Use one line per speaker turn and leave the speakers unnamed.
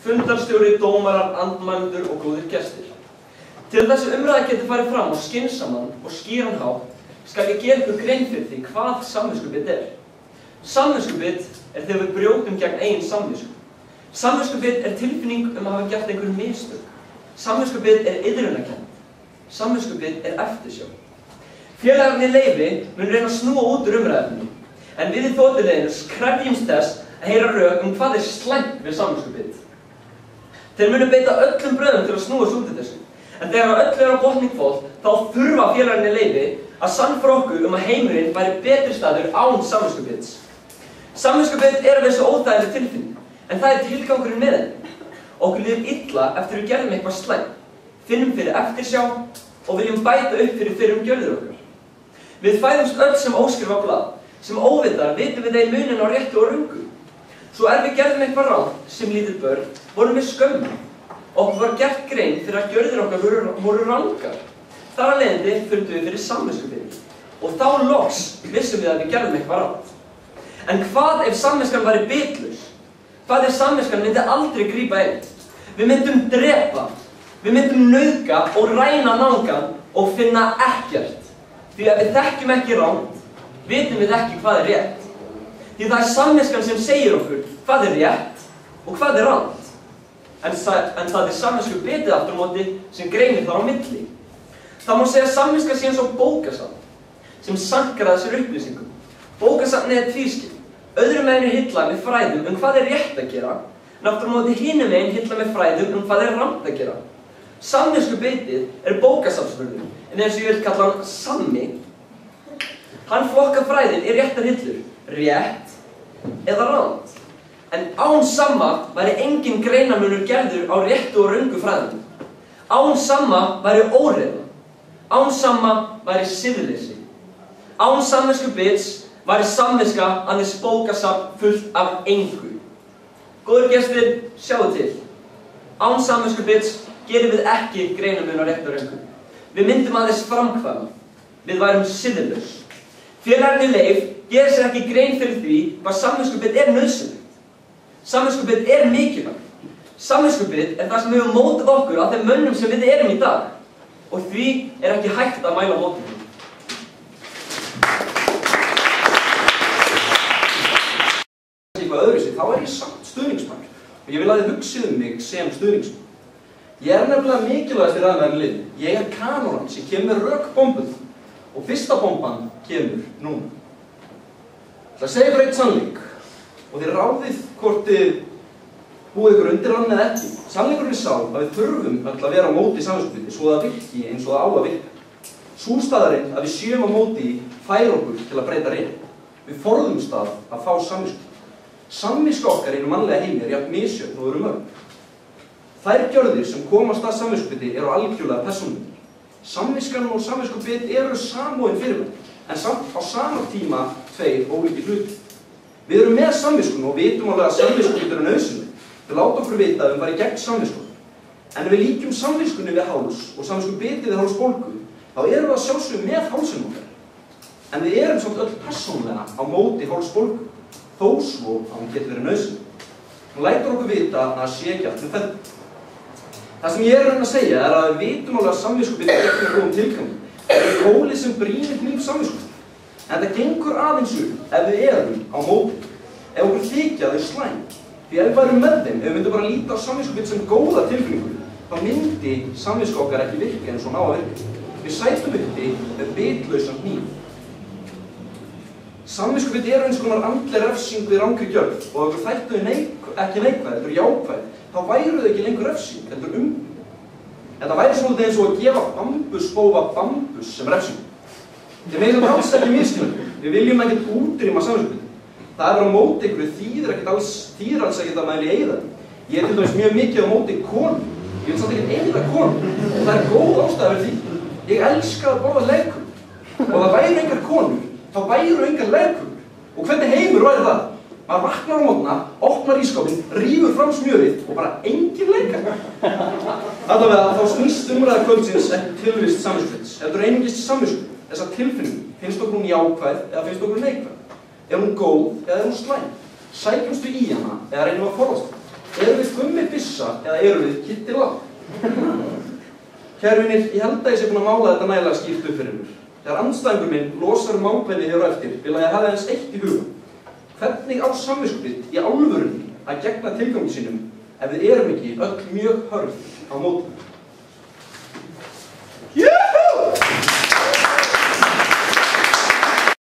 fundarstjóri, dómarar, andmælendur og góðir gestir. Til þessi umræða geti farið fram á skynsaman og skýran hátt skal ég gera ykkur grein fyrir því hvað samviskubit er. Samviskubit er þegar við brjótum gegn eigin samvisku. Samviskubit er tilfinning að hafa gert einhver mistök. Samviskubit er iðrunarkennd. Samviskubit er eftirsjá. Félagarnir Leifi mun reyna að snúa út úr umræðunni, en við í þotuleginu krefjumst þess að heyra rök hvað er slæmt við samviskubit. Þeir munu beita öllum bröðum til að snúa út úr þessu, en þegar öll á botning fólk, þá þurfa félagarnir Leifi að sannfæra okkur að heimurinn væri betri staður án samviskubits. Samviskubit er þessu óþægileg tilfinning, en það er tilgangurinn með henni. Okkur líður illa eftir við gerðum eitthvað slæmt, finnum fyrir eftirsjá og viljum bæta upp fyrir fyrrum gjörðir okkar. Við fæðumst öll sem óskrifað blað, sem óvitar vitum við þeir munin á réttu og röngu. Svo við gerðum eitthvað rangt sem lítil börn, vorum við skömm. Okkur var gert grein fyrir að gjörðir okkar voru rangar. Þar af leiðandi fundum við fyrir samviskubiti. Og þá loks vissum við að við gerðum eitthvað rangt. En hvað ef samviskan væri bitlaus? Hvað ef samviskan myndi aldrei grípa inn? Við myndum drepa, við myndum nauðga og ræna náungan og finna ekkert. Því að við þekkjum ekki rangt, vitum við ekki hvað er rétt. Því það er samviskan sem segir okkur hvað er rétt og hvað er rangt. En það er samviskubitið aftur á móti sem greinir þar á milli. Það má segja að samviska sé eins og bókasafn sem sankar að þessar upplýsingum. Bókasafnið er tvískipt. Öðrum megin hilla með fræðum hvað er rétt að gera, en aftur á móti hinum megin hilla með fræðum hvað er rangt að gera. Samviskubitið er bókasafnsvörður, en eins og ég vil kalla hann sammi. Hann flokkar fræðin í réttar hillur, rétt eða rangt. En án samma væri engin greinarmunur gerður á réttu og röngu fræðum. Án samma væri óreiða. Án samma væri siðleysi. Án samviskubits væri samviska aðeins bókasafn fullt af engu. Góðir gestir, sjáu til. Án samviskubits gerum við ekki greinarmun á réttu og röngu. Við myndum aðeins framkvæma. Við værum siðlaus. Félagarnir Leif gerir sér ekki grein fyrir því hvað samviskubit er nauðsynlegt. Samviskubit er mikilvægt. Samviskubit er það sem hefur mótað okkur að þeim mönnum sem við erum í dag. Og því er ekki hægt að mæla mótið. Eitthvað öðruvísi, þá er ég samt stuðningsmann. Og ég vil að þið hugsið mig sem stuðningsmann. Ég er nefnilega mikilvægast í ræðvæðinu liði. Ég er kanóran sem kemur með rökbombuð. Og fyrsta bomban kemur núna. Það segir bara eitt sannleik. Og þið ráðið hvort þið búið ykkur undir hann eða ekki. Sannleikurinn er sá að við þurfum öll að vera á móti samviskubiti svo það virki eins og það á að virka. Sú staðarinn að við séum á móti fær okkur til að breyta reynd. Við forðumst að fá samviskubiti. Samviska okkar í mannlega heimi er jafn misjöfn og eru mörg. Þær gjörðir sem komast að samviskubiti eru algjörlega persónubundnar. Samviskan og samviskubit eru samofin fyrirbæri, en samt á sama tíma tveir ólíkir hlutir. Við erum með samviskun og vitum alveg að samviskubit eru nauðsynleg. Við láta okkur vita að við varum gegn samviskun. En ef við líkjum samviskunni við háls og samviskubitið við hálsbólgu, þá erum við að sjálfsögðu með hálsinn okkar. En við erum samt öll persónulega á móti hálsbólgu, þó svo að hún getur verið nauðsynleg. Hún lætur okkur vita að það sé ekki allt með fellur. Það sem ég er að reyna að segja er að við vitum alveg að samviskubit er ekki góðum tilgangi. Það er hólið sem brýnir hníf samviskubit. En það gengur aðeins upp ef við erum á móti. Ef okkur þykja þau slæm. Því ef við værum með þeim, ef við myndum bara að líta á samviskubit sem góða tilfinningu, þá myndi samviska okkar ekki virka eins og ná að virka. Við sætum uppi með bitlausan hníf. Samviskubit eru eins konar andleg refsing við rangri gjörð og ef okkur þættu ekki neikvæð, heldur jákvæð, þá væru þau ekki lengur refsing, heldur Þetta væri svolítið eins og að gefa bambusbófa bambus sem refsing. Þið megum alls ekki misskilja. Við viljum ekkert útrýma samviskubiti. Það á móti ykkur þýðir alls ekkert að mæli eyða. Ég til dæmis mjög mikið á móti konum. Ég vil samt ekkert eyða konum. Og það er góð ástæða fyrir því. Ég elska að borða leirkur. Og það væru engar konur, þá væru engar leirkur. Og hvernig heimur væri það? Maður vaknar á mótna, opnar ísskápinn, rífur fram smjörið og bara engin leikar. Allavega þá snýst umræða kvöldsins ekki tilvist samviskubits. Heldur einungis til samvisku, þessa tilfinningu. Finnst okkur hún jákvæð eða finnst okkur hún neikvæð? Er hún góð eða er hún slæm? Sækjumst við í hana eða reynum að forðast hana? Erum við
hissa eða erum við kittilag? Kæru vinir, ég held að ég sé búinn að mála þetta nægilega skýrt upp fyrir mér. Þegar andstæðingur minn losar málpenni hér á eftir, vil að ég hafa aðeins eitt í huga. Hvernig á samviskubit í alvörunni að gegna tilgangi sínum ef við erum ekki öll mjög hörð á móti?